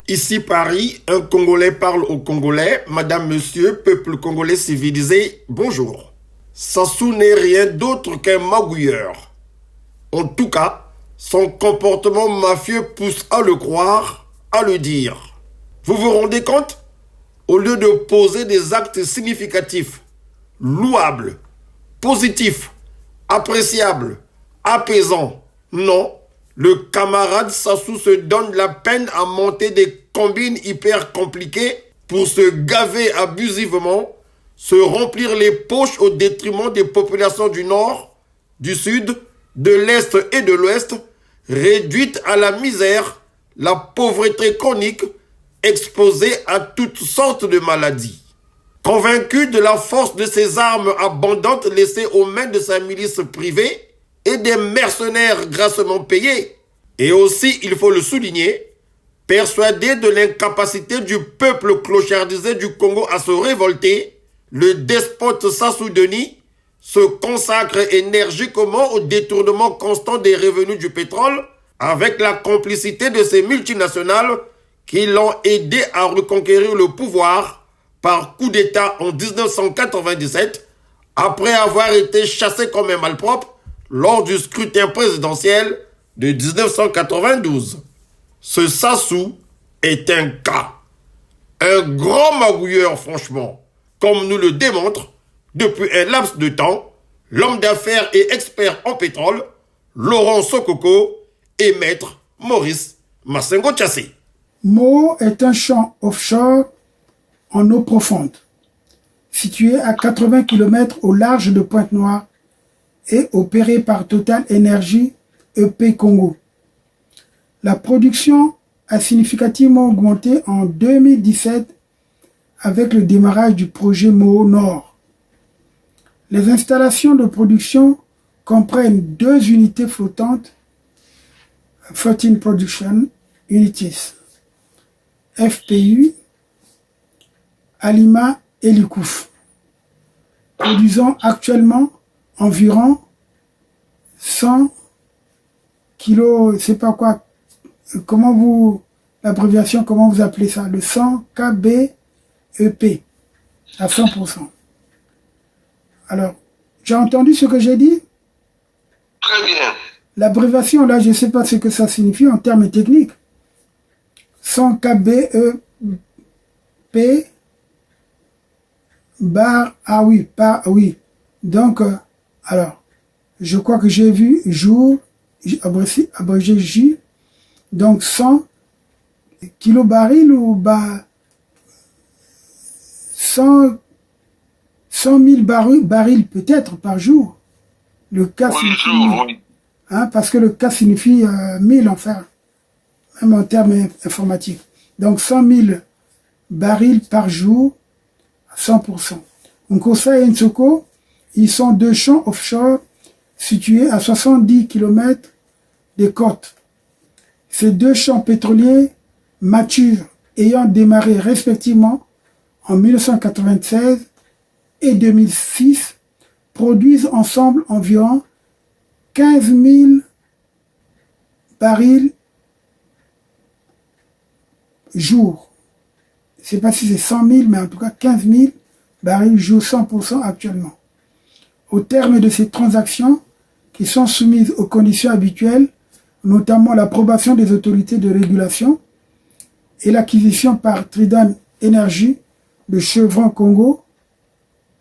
Ici Paris, un Congolais parle au Congolais. Madame, monsieur, peuple congolais civilisé, bonjour. Sassou n'est rien d'autre qu'un magouilleur. En tout cas, son comportement mafieux pousse à le croire, à le dire. Vous vous rendez compte? Au lieu de poser des actes significatifs, louables, positifs, appréciables, apaisants, non, le camarade Sassou se donne la peine à monter des combines hyper compliquées pour se gaver abusivement, se remplir les poches au détriment des populations du Nord, du Sud, de l'Est et de l'Ouest, réduites à la misère, la pauvreté chronique, exposées à toutes sortes de maladies. Convaincu de la force de ses armes abondantes laissées aux mains de sa milice privée et des mercenaires grassement payés, et aussi, il faut le souligner, persuadé de l'incapacité du peuple clochardisé du Congo à se révolter, le despote Sassou Denis se consacre énergiquement au détournement constant des revenus du pétrole avec la complicité de ces multinationales qui l'ont aidé à reconquérir le pouvoir par coup d'État en 1997 après avoir été chassé comme un malpropre lors du scrutin présidentiel de 1992. Ce Sassou est un cas. Un grand magouilleur, franchement, comme nous le démontre depuis un laps de temps l'homme d'affaires et expert en pétrole, Laurent Sokoko et maître Maurice Massengo Tchassé. Mo est un champ offshore en eau profonde, situé à 80 km au large de Pointe-Noire et opéré par Total Energy EP Congo. La production a significativement augmenté en 2017 avec le démarrage du projet Moho Nord. Les installations de production comprennent 2 unités flottantes, Floating Production Unities, FPU, Alima et Likouf, produisant actuellement environ 100 kilos, c'est pas quoi, l'abréviation, comment vous appelez ça, le 100 KBEP, à 100%. Alors, j'ai entendu ce que j'ai dit? Très bien. L'abréviation, là, je ne sais pas ce que ça signifie en termes techniques. 100 KBEP bar, oui. Donc, alors, je crois que j'ai vu jour, abrégé J, donc 100 kilobarils ou 100 000 barils peut-être par jour. Le cas signifie 1000, hein, parce que le cas signifie 1000 enfin, même en termes informatiques. Donc 100 000 barils par jour à 100%. Nkossa et Nsoko, ils sont 2 champs offshore situés à 70 km des côtes. Ces 2 champs pétroliers matures ayant démarré respectivement en 1996 et 2006 produisent ensemble environ 15 000 barils jour. Je ne sais pas si c'est 100 000, mais en tout cas 15 000 barils jour, 100% actuellement. Au terme de ces transactions, qui sont soumises aux conditions habituelles, notamment l'approbation des autorités de régulation et l'acquisition par Trident Energy de Chevron Congo,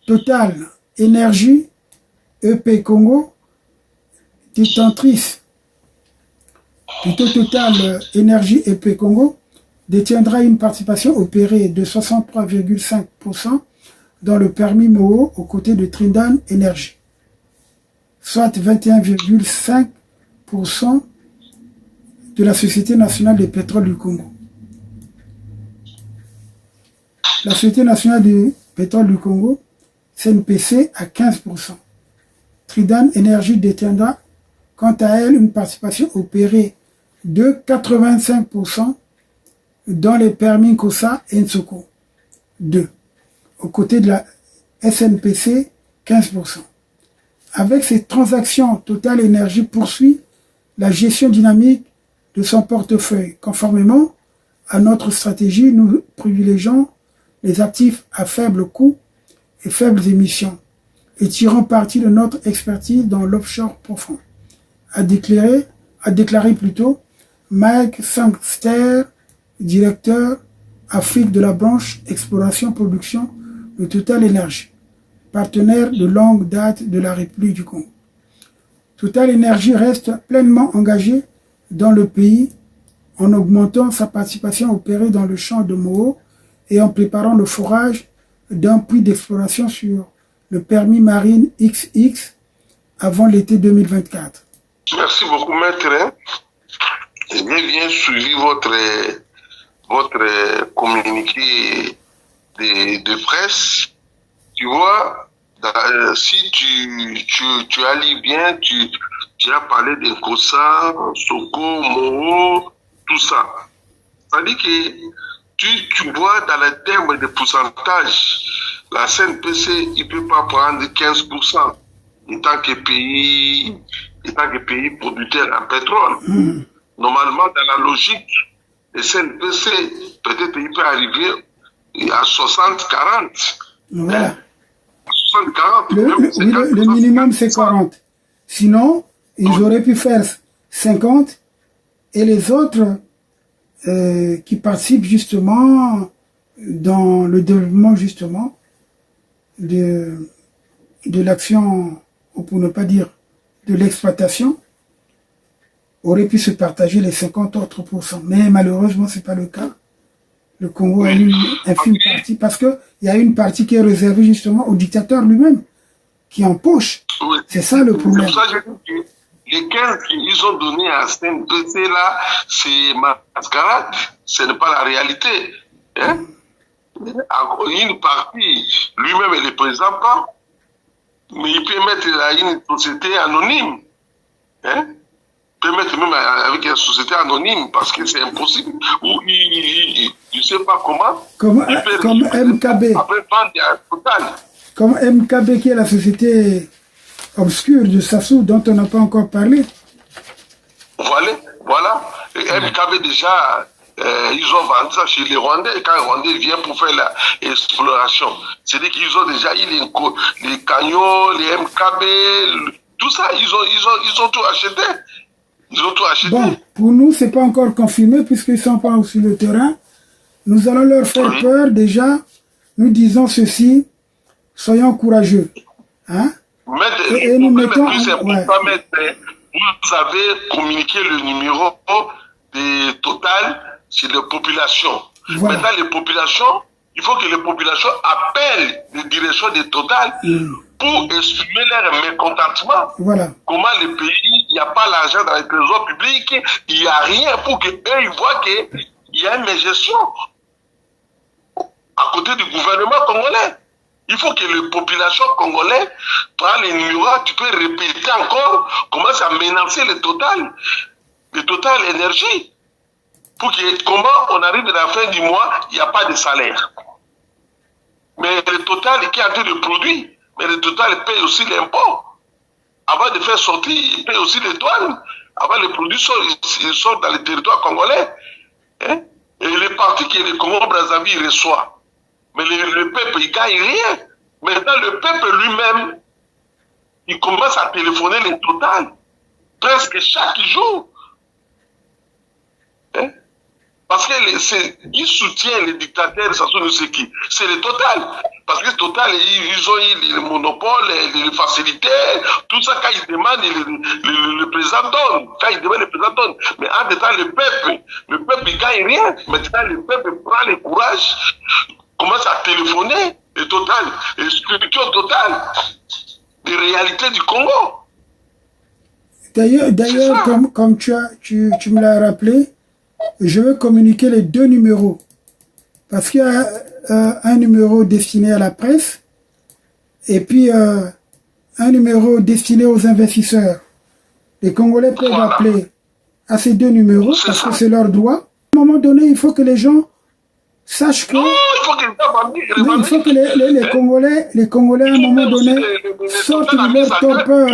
Total Energy EP Congo, détentrice plutôt Total Energy EP Congo, détiendra une participation opérée de 63,5% dans le permis Moho aux côtés de Trident Energy, soit 21,5% de la Société nationale des pétroles du Congo. La Société nationale du pétrole du Congo, CNPC, à 15%. Trident Energy détiendra quant à elle une participation opérée de 85% dans les permis Nkossa et Nsoko 2, aux côtés de la SNPC 15%. Avec ces transactions, Total Energy poursuit la gestion dynamique de son portefeuille, conformément à notre stratégie, nous privilégions les actifs à faible coût et faibles émissions et tirons parti de notre expertise dans l'offshore profond, a déclaré Mike Sangster, directeur Afrique de la branche exploration-production de Total Energy, partenaire de longue date de la République du Congo. Total Energy reste pleinement engagé dans le pays en augmentant sa participation opérée dans le champ de Moho et en préparant le forage d'un puits d'exploration sur le permis marine XX avant l'été 2024. Merci beaucoup, maître. J'ai bien suivi votre communiqué de presse. Tu vois, si tu allies bien, tu as parlé d'Incosa, Soko, Moho, tout ça. C'est-à-dire que tu vois dans les termes de pourcentage, la CNPC, il ne peut pas prendre 15% en tant que pays producteur en pétrole. Normalement, dans la logique, le CNPC, peut-être il peut arriver à 60-40. Voilà. 60-40. Le minimum, c'est 40. Sinon, ils auraient pu faire 50 et les autres qui participent justement dans le développement justement de l'action, ou pour ne pas dire de l'exploitation, auraient pu se partager les 50 autres pourcents. Mais malheureusement, c'est pas le cas. Le Congo a une infime partie, parce que il y a une partie qui est réservée justement au dictateur lui-même, qui empoche. Oui. C'est ça le problème. C'est pour ça que je dis que les 15 qu'ils ont donnés à CNPC là, c'est mascarade, ce n'est pas la réalité. Hein? Une partie, lui-même, il ne les présente pas, mais il peut mettre une société anonyme. Hein? Il peut mettre même avec une société anonyme, parce que c'est impossible. Ou il ne sait pas comment. Comme MKB. Après, vendre total. Comme MKB, qui est la société obscure de Sassou, dont on n'a pas encore parlé. Voilà. Et MKB, déjà, ils ont vendu ça chez les Rwandais. Et quand les Rwandais viennent pour faire l'exploration, c'est-à-dire qu'ils ont déjà eu les cagnots, les MKB, tout ça, ils ont tout acheté. Ils ont tout acheté. Bon, pour nous, c'est pas encore confirmé, puisqu'ils ne sont pas sur le terrain. Nous allons leur faire peur, déjà. Nous disons ceci, soyons courageux. Hein? Et nous mettons... Vous avez communiqué le numéro de Total sur les populations. Voilà. Maintenant, les populations, il faut que les populations appellent les directions de Total pour exprimer leur mécontentement. Voilà. Comment le pays, il n'y a pas l'argent dans les trésors publics, il n'y a rien pour qu'eux, ils voient qu'il y a une gestion à côté du gouvernement congolais. Il faut que les populations congolaises prennent les numéros, tu peux répéter encore, commence à menacer le Total Énergie. Pour que, comment on arrive à la fin du mois, il n'y a pas de salaire. Mais le Total qui est en train de produire, mais le Total paye aussi l'impôt. Avant de faire sortir, il paye aussi les douanes. Avant les produits sortent dans le territoire congolais. Hein? Et les partis que le Congo-Brazzaville reçoit. Mais le peuple, il ne gagne rien. Maintenant, le peuple lui-même, il commence à téléphoner les Total. Presque chaque jour. Hein? Parce qu'il soutient les dictateurs, ça ne sait qui. C'est le Total. Parce que Total, ils ont eu le monopole, les facilités, tout ça, quand ils demandent, le président donne. Quand ils demandent, le président donne. Mais en détail, le peuple, il ne gagne rien. Maintenant, le peuple prend le courage, commence à téléphoner, et Total, expliquer au Total des réalités du Congo. D'ailleurs, comme tu me l'as rappelé, je veux communiquer les deux numéros. Parce qu'il y a un numéro destiné à la presse, et puis un numéro destiné aux investisseurs. Les Congolais peuvent appeler à ces deux numéros, parce que c'est leur droit. À un moment donné, il faut que les gens sachent que... Non, il faut que les Congolais, à un moment donné, sortent de leur torpeur.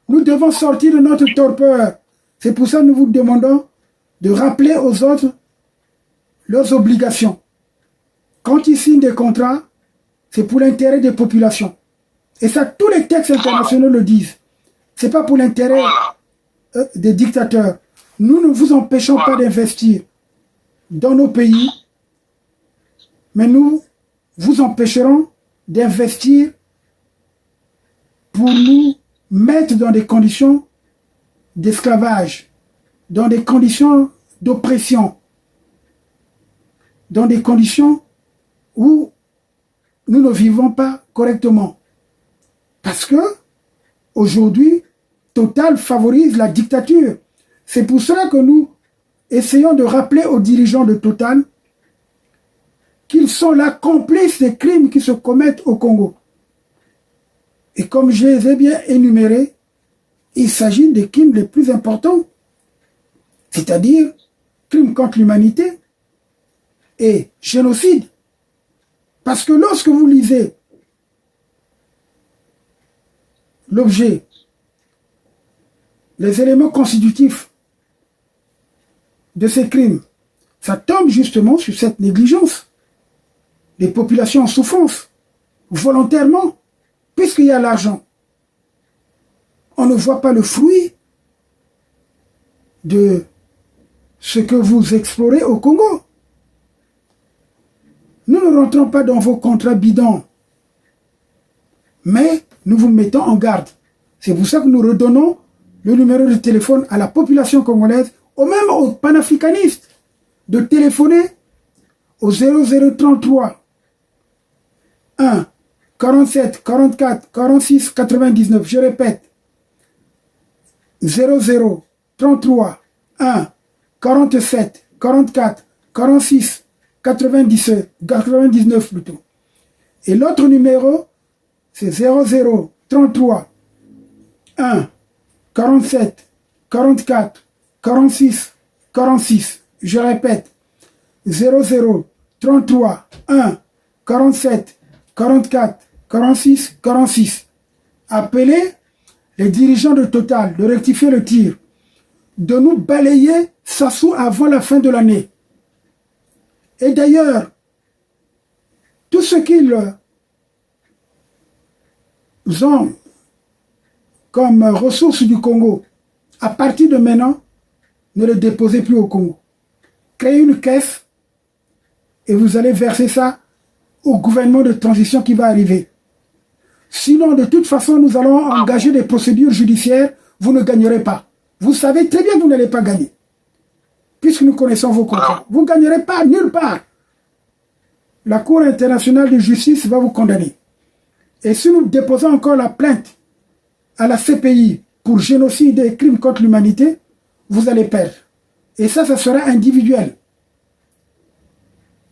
Nous devons sortir de notre torpeur. C'est pour ça que nous vous demandons de rappeler aux autres leurs obligations. Quand ils signent des contrats, c'est pour l'intérêt des populations. Et ça, tous les textes internationaux le disent. C'est pas pour l'intérêt des dictateurs. Nous ne vous empêchons pas d'investir dans nos pays, mais nous vous empêcherons d'investir pour nous mettre dans des conditions d'esclavage, dans des conditions d'oppression, dans des conditions où nous ne vivons pas correctement. Parce que, aujourd'hui, Total favorise la dictature. C'est pour cela que nous essayons de rappeler aux dirigeants de Total qu'ils sont là complices des crimes qui se commettent au Congo. Et comme je les ai bien énumérés, il s'agit des crimes les plus importants, c'est-à-dire crimes contre l'humanité et génocide. Parce que lorsque vous lisez l'objet, les éléments constitutifs de ces crimes, ça tombe justement sur cette négligence des populations en souffrance, volontairement, puisqu'il y a l'argent. On ne voit pas le fruit de ce que vous explorez au Congo. Nous ne rentrons pas dans vos contrats bidons, mais nous vous mettons en garde. C'est pour ça que nous redonnons le numéro de téléphone à la population congolaise, ou même aux panafricanistes, de téléphoner au 0033 1 47 44 46 99. Je répète, 0033 1 47 44 46 99 plutôt. Et l'autre numéro, c'est 0033 1 47 44 46 46. Je répète, 0033 1 47 44 46 46. Appelez les dirigeants de Total de rectifier le tir, de nous balayer Sassou avant la fin de l'année. Et d'ailleurs, tout ce qu'ils ont comme ressources du Congo, à partir de maintenant, ne le déposez plus au Congo. Créez une caisse et vous allez verser ça au gouvernement de transition qui va arriver. Sinon, de toute façon, nous allons engager des procédures judiciaires, vous ne gagnerez pas. Vous savez très bien que vous n'allez pas gagner. Puisque nous connaissons vos contrats. Vous ne gagnerez pas nulle part. La Cour internationale de justice va vous condamner. Et si nous déposons encore la plainte à la CPI pour génocide et crimes contre l'humanité, vous allez perdre. Et ça sera individuel.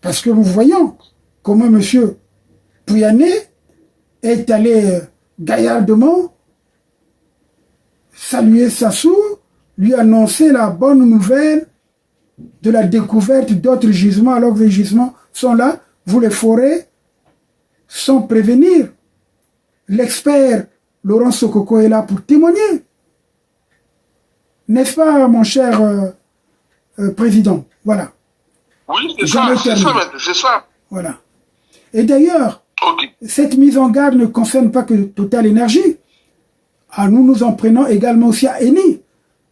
Parce que nous voyons comment M. Pouyanné est allé gaillardement saluer Sassou, lui annoncer la bonne nouvelle de la découverte d'autres gisements, alors que les gisements sont là, vous les forez sans prévenir. L'expert Laurent Sokoko est là pour témoigner. N'est-ce pas, mon cher président? Voilà. Oui, c'est ça, c'est ça. Voilà. Et d'ailleurs, cette mise en garde ne concerne pas que Total Énergie. Ah, nous nous en prenons également aussi à Eni.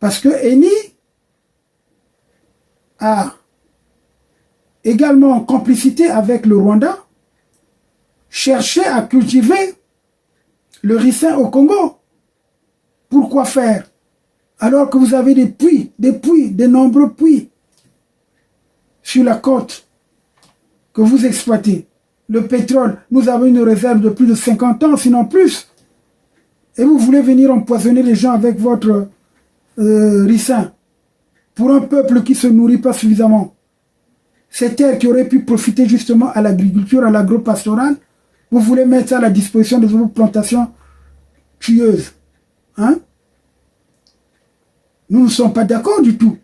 Parce que Eni a également en complicité avec le Rwanda cherché à cultiver le ricin au Congo. Pourquoi faire? Alors que vous avez des puits, de nombreux puits sur la côte que vous exploitez. Le pétrole, nous avons une réserve de plus de 50 ans, sinon plus. Et vous voulez venir empoisonner les gens avec votre ricin pour un peuple qui ne se nourrit pas suffisamment. Ces terres qui auraient pu profiter justement à l'agriculture, à l'agro-pastorale, vous voulez mettre ça à la disposition de vos plantations tueuses. Hein? Nous ne sommes pas d'accord du tout.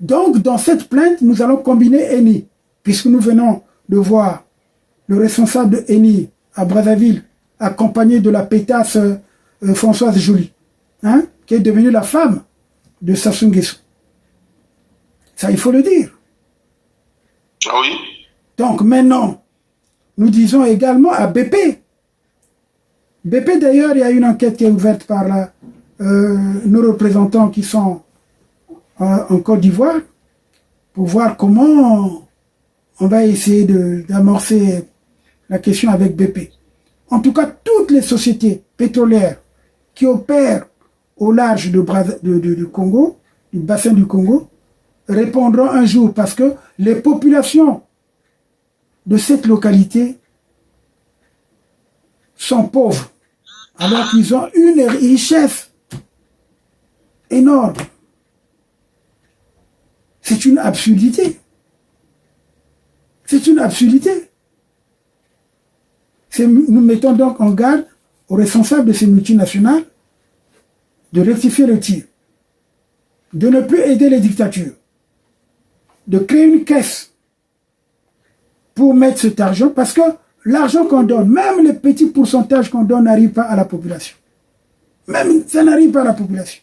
Donc, dans cette plainte, nous allons combiner Eni, puisque nous venons de voir le responsable de Eni à Brazzaville, accompagné de la pétasse Françoise Joly, hein, qui est devenue la femme de Sassou Nguesso. Ça, il faut le dire. Ah oui. Donc maintenant, nous disons également à BP. BP d'ailleurs, il y a une enquête qui est ouverte par nos représentants qui sont en Côte d'Ivoire pour voir comment on va essayer d'amorcer la question avec BP. En tout cas, toutes les sociétés pétrolières qui opèrent au large du Congo, du bassin du Congo, répondront un jour parce que les populations de cette localité sont pauvres, alors qu'ils ont une richesse énorme. C'est une absurdité. C'est une absurdité. Nous mettons donc en garde aux responsables de ces multinationales de rectifier le tir, de ne plus aider les dictatures, de créer une caisse pour mettre cet argent, parce que l'argent qu'on donne, même les petits pourcentages qu'on donne n'arrivent pas à la population. Même ça n'arrive pas à la population.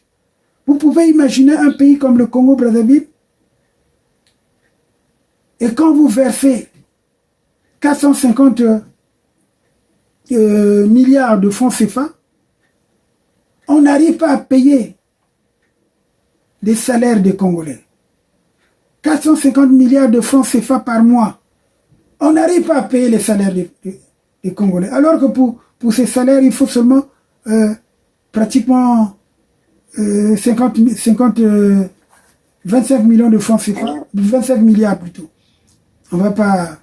Vous pouvez imaginer un pays comme le Congo-Brazzaville, et quand vous versez 450 milliards de francs CFA, on n'arrive pas à payer les salaires des Congolais. 450 milliards de francs CFA par mois. On n'arrive pas à payer les salaires des Congolais. Alors que pour ces salaires, il faut seulement pratiquement 25 millions de francs CFA, 25 milliards plutôt. On ne va pas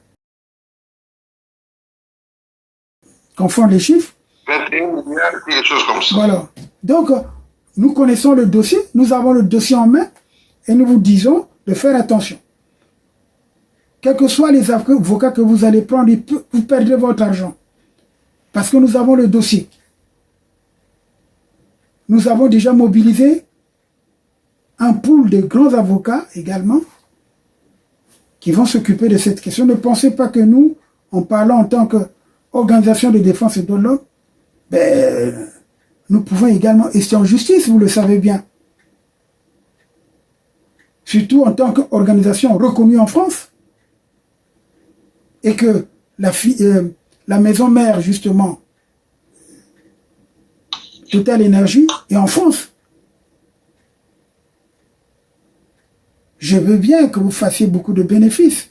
confondre les chiffres. 21 milliards, quelque chose comme ça. Voilà. Donc, nous connaissons le dossier, nous avons le dossier en main, et nous vous disons de faire attention. Quels que soient les avocats que vous allez prendre, vous perdrez votre argent. Parce que nous avons le dossier. Nous avons déjà mobilisé un pool de grands avocats également qui vont s'occuper de cette question. Ne pensez pas que nous, en parlant en tant qu'organisation de défense de l'homme, nous pouvons également ester en justice, vous le savez bien. Surtout en tant qu'organisation reconnue en France. Et que la maison mère, justement, Total Énergie, est en France. Je veux bien que vous fassiez beaucoup de bénéfices.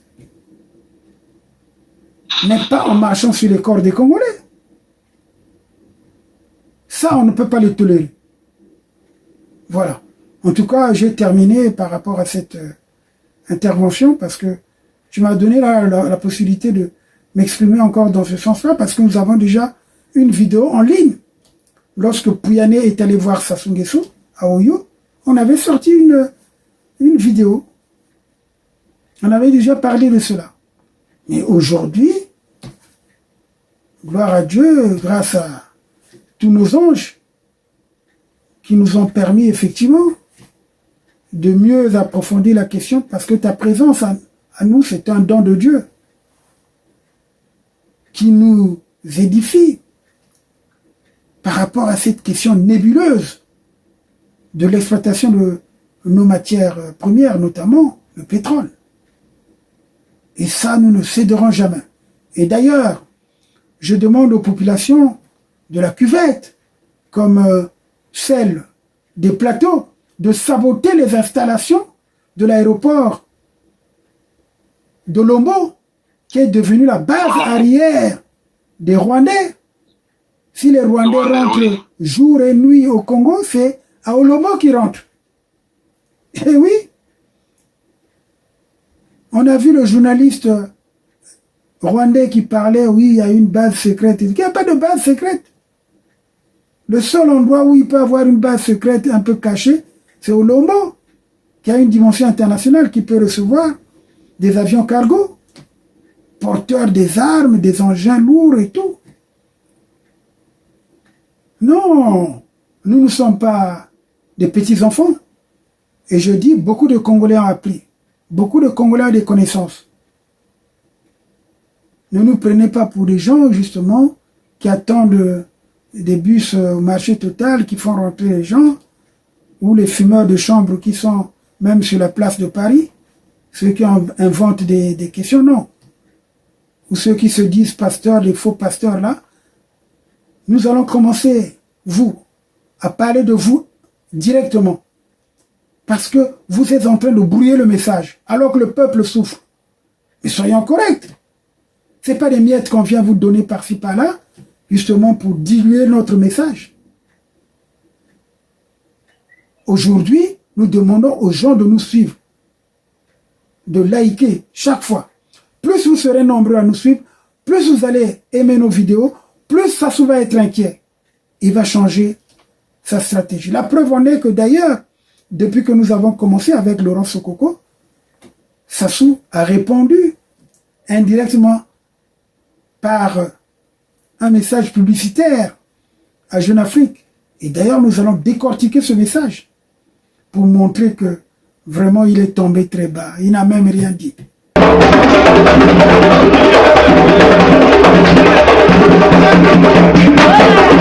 Mais pas en marchant sur les corps des Congolais. Ça, on ne peut pas le tolérer. Voilà. En tout cas, j'ai terminé par rapport à cette intervention parce que tu m'as donné la possibilité de m'exprimer encore dans ce sens-là parce que nous avons déjà une vidéo en ligne. Lorsque Pouyanné est allé voir Sassou Nguesso à Oyo, on avait sorti une vidéo. On avait déjà parlé de cela. Mais aujourd'hui, gloire à Dieu, grâce à tous nos anges qui nous ont permis effectivement de mieux approfondir la question parce que ta présence à nous, c'est un don de Dieu qui nous édifie par rapport à cette question nébuleuse de l'exploitation de nos matières premières, notamment le pétrole. Et ça, nous ne céderons jamais. Et d'ailleurs, je demande aux populations de la cuvette, comme celle des plateaux, de saboter les installations de l'aéroport de Lombo, qui est devenu la base arrière des Rwandais. Si les Rwandais rentrent jour et nuit au Congo, c'est à Olombo qu'ils rentrent. Et oui, on a vu le journaliste rwandais qui parlait, oui, il y a une base secrète. Il n'y a pas de base secrète. Le seul endroit où il peut avoir une base secrète un peu cachée, c'est Olombo, qui a une dimension internationale, qui peut recevoir des avions cargo, porteurs des armes, des engins lourds et tout. Non, nous ne sommes pas des petits-enfants. Et je dis, beaucoup de Congolais ont appris. Beaucoup de Congolais ont des connaissances. Ne nous prenez pas pour des gens, justement, qui attendent des bus au marché Total, qui font rentrer les gens, ou les fumeurs de chambre qui sont même sur la place de Paris. ceux qui inventent des questions, non. Ou ceux qui se disent pasteurs, les faux pasteurs là. Nous allons commencer, vous, à parler de vous directement. Parce que vous êtes en train de brouiller le message, alors que le peuple souffre. Mais soyons corrects. Ce n'est pas des miettes qu'on vient vous donner par-ci par-là, justement pour diluer notre message. Aujourd'hui, nous demandons aux gens de nous suivre, de liker chaque fois. Plus vous serez nombreux à nous suivre, plus vous allez aimer nos vidéos, plus Sassou va être inquiet. Il va changer sa stratégie. La preuve en est que d'ailleurs, depuis que nous avons commencé avec Laurent Sokoko, Sassou a répondu indirectement par un message publicitaire à Jeune Afrique. Et d'ailleurs, nous allons décortiquer ce message pour montrer que vraiment il est tombé très bas. Il n'a même rien dit.